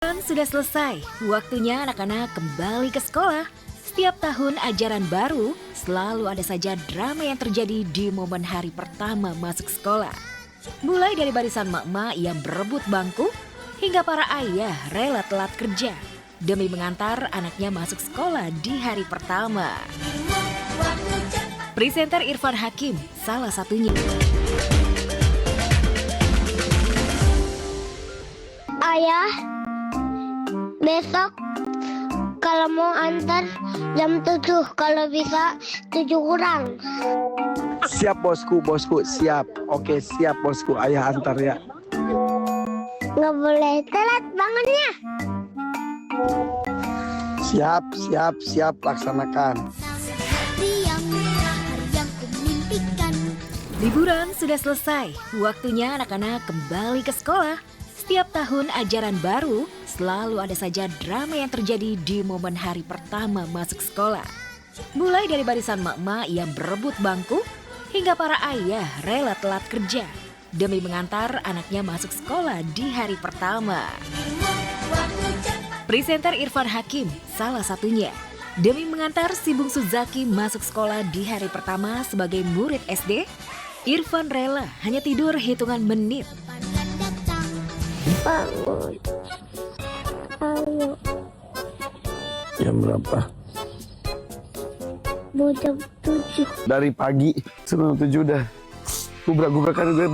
Sudah selesai, waktunya anak-anak kembali ke sekolah. Setiap tahun ajaran baru, selalu ada saja drama yang terjadi di momen hari pertama masuk sekolah. Mulai dari barisan mak-mak yang berebut bangku, hingga para ayah rela telat kerja demi mengantar anaknya masuk sekolah di hari pertama. Presenter Irfan Hakim salah satunya. Ayah, besok kalau mau antar jam 7, kalau bisa 7 kurang. Siap bosku, siap. Oke, siap bosku, ayah antar ya. Nggak boleh telat bangunnya. Siap, laksanakan. Liburan sudah selesai, waktunya anak-anak kembali ke sekolah. Setiap tahun ajaran baru, selalu ada saja drama yang terjadi di momen hari pertama masuk sekolah. Mulai dari barisan mak-mak yang berebut bangku, hingga para ayah rela telat kerja demi mengantar anaknya masuk sekolah di hari pertama. Presenter Irfan Hakim salah satunya. Demi mengantar si bungsu Zaki masuk sekolah di hari pertama sebagai murid SD, Irfan rela hanya tidur hitungan menit. Bangun. Ayo, Jam berapa? mau jam 7. Dari pagi, sebelum 7 udah gubrak-gubrakan gue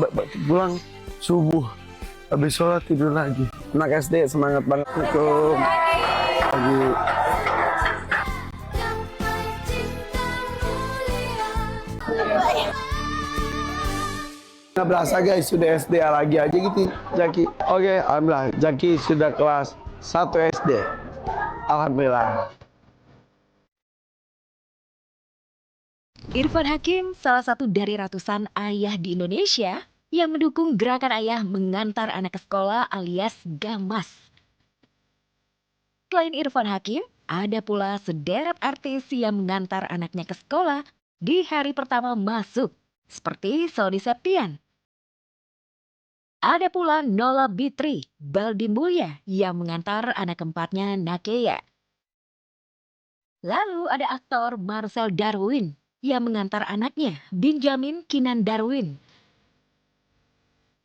pulang subuh. Habis sholat tidur lagi. Anak SD semangat banget. Assalamualaikum. Pagi. Nggak berasa guys, sudah SD lagi aja gitu, Jaki. Oke, alhamdulillah, Jaki sudah kelas 1 SD. Alhamdulillah. Irfan Hakim salah satu dari ratusan ayah di Indonesia yang mendukung gerakan ayah mengantar anak ke sekolah alias Gamas. Selain Irfan Hakim, ada pula sederet artis yang mengantar anaknya ke sekolah di hari pertama masuk, seperti Sony Septian. Ada pula Nola Bitri, Baldi Mulya yang mengantar anak keempatnya Nakeya. Lalu ada aktor Marcel Darwin yang mengantar anaknya Benjamin Kinan Darwin.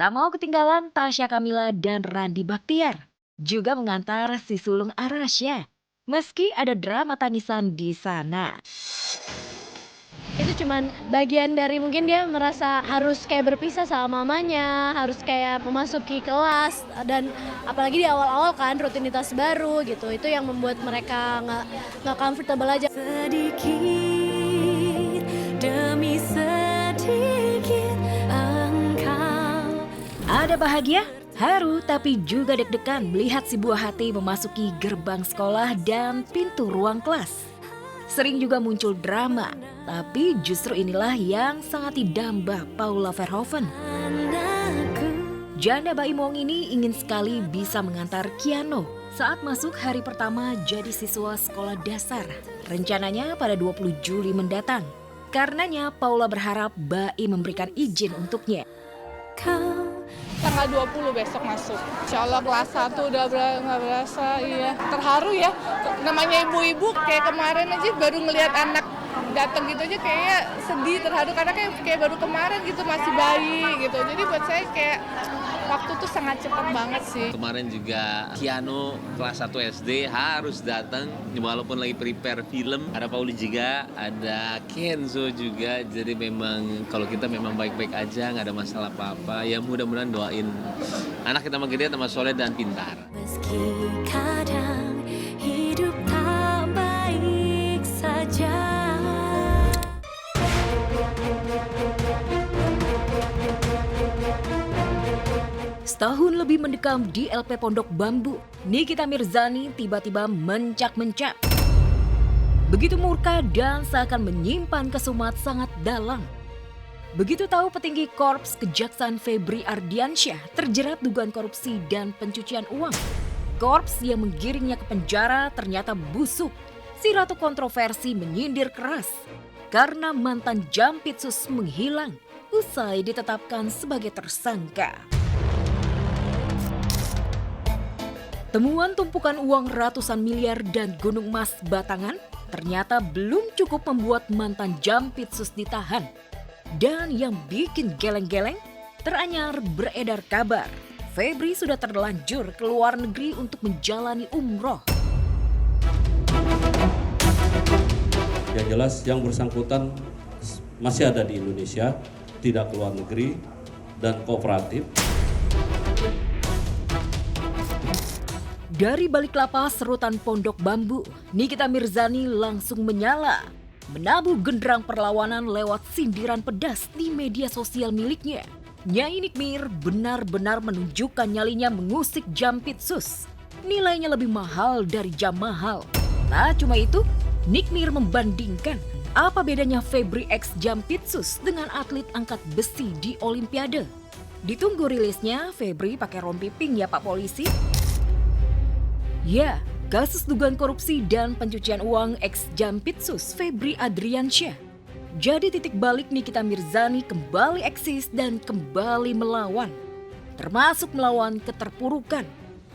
Tak mau ketinggalan Tasya Kamila dan Randy Bachtiar juga mengantar si sulung Arasya. Meski ada drama tangisan di sana. Itu cuman bagian dari mungkin dia merasa harus kayak berpisah sama mamanya, harus kayak memasuki kelas, dan apalagi di awal-awal kan rutinitas baru gitu, itu yang membuat mereka nggak comfortable aja. Sedikit demi sedikit engkau. Ada bahagia, haru, tapi juga deg-degan melihat si buah hati memasuki gerbang sekolah dan pintu ruang kelas. Sering juga muncul drama, tapi justru inilah yang sangat didamba Paula Verhoeven. Janda Baim Wong ini ingin sekali bisa mengantar Kiano saat masuk hari pertama jadi siswa sekolah dasar. Rencananya pada 20 Juli mendatang. Karenanya Paula berharap Baim memberikan izin untuknya. Tanggal 20 besok masuk. Insya Allah kelas 1 udah nggak berasa, iya. Terharu ya, namanya ibu-ibu kayak kemarin aja baru ngelihat anak datang gitu aja kayak sedih, terharu karena kayak baru kemarin gitu masih bayi gitu. Jadi buat saya kayak waktu tuh sangat cepat banget sih. Kemarin juga Kiano kelas 1 SD harus datang walaupun lagi prepare film. Ada Pauli juga, ada Kenzo juga. Jadi memang kalau kita memang baik-baik aja, nggak ada masalah apa-apa. Ya mudah-mudahan doain anak kita makin gede tambah soleh dan pintar. Meski kadang hidup tak baik saja. Setahun lebih mendekam di LP Pondok Bambu, Nikita Mirzani tiba-tiba mencak-mencak. Begitu murka dan seakan menyimpan kesumat sangat dalam. Begitu tahu petinggi Korps Kejaksaan Febri Ardiansyah terjerat dugaan korupsi dan pencucian uang. Korps yang menggiringnya ke penjara ternyata busuk. Si ratu kontroversi menyindir keras karena mantan Jampitsus menghilang usai ditetapkan sebagai tersangka. Temuan tumpukan uang ratusan miliar dan gunung emas batangan ternyata belum cukup membuat mantan Jampitsus ditahan. Dan yang bikin geleng-geleng, teranyar beredar kabar Febri sudah terlanjur ke luar negeri untuk menjalani umroh. Yang jelas yang bersangkutan masih ada di Indonesia, tidak ke luar negeri, dan kooperatif. Dari balik lapas rutan Pondok Bambu, Nikita Mirzani langsung menyala, menabuh genderang perlawanan lewat sindiran pedas di media sosial miliknya. Nyai Nikmir benar-benar menunjukkan nyalinya mengusik Jampitsus. Nilainya lebih mahal dari jam mahal. Tak cuma itu, Nikmir membandingkan apa bedanya Febri X Jampitsus dengan atlet angkat besi di Olimpiade. Ditunggu rilisnya, Febri pakai rompi pink ya Pak Polisi. Ya, kasus dugaan korupsi dan pencucian uang ex Jampitsus Febri Adriansyah. Jadi titik balik Nikita Mirzani kembali eksis dan kembali melawan. Termasuk melawan keterpurukan.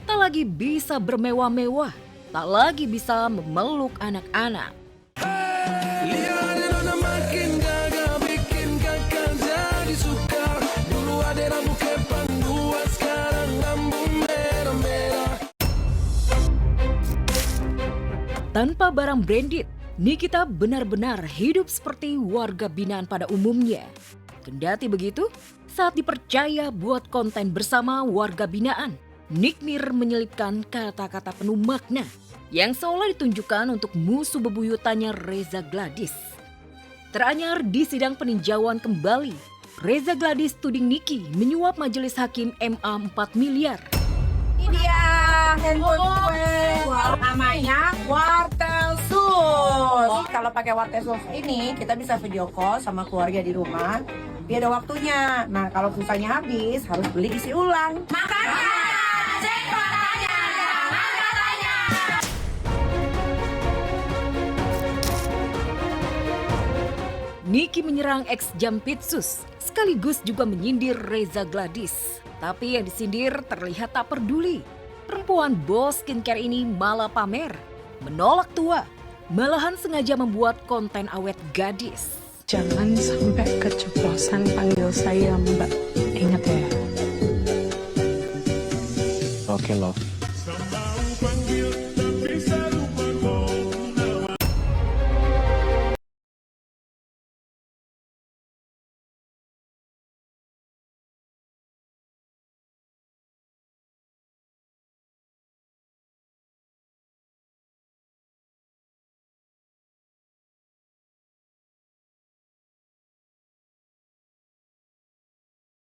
Tak lagi bisa bermewah-mewah, tak lagi bisa memeluk anak-anak. Tanpa barang branded, Nikita benar-benar hidup seperti warga binaan pada umumnya. Kendati begitu, saat dipercaya buat konten bersama warga binaan, Nikmir menyelipkan kata-kata penuh makna yang seolah ditunjukkan untuk musuh bebuyutannya Reza Gladys. Teranyar di sidang peninjauan kembali, Reza Gladys tuding Niki menyuap majelis hakim MA 4 miliar. Ini dia handphone gue, namanya Wartel Sus. Kalau pakai Wartel Sus ini kita bisa video call sama keluarga di rumah. Dia ada waktunya. Nah kalau pulsanya habis harus beli isi ulang. Makanya cek katanya, jangan katanya. Niki menyerang ex Jampitsus, sekaligus juga menyindir Reza Gladys. Tapi yang disindir terlihat tak peduli. Perempuan bos skincare ini malah pamer, menolak tua, malahan sengaja membuat konten awet gadis. Jangan sampai keceplosan panggil saya Mbak. Ingat ya. Oke, Love.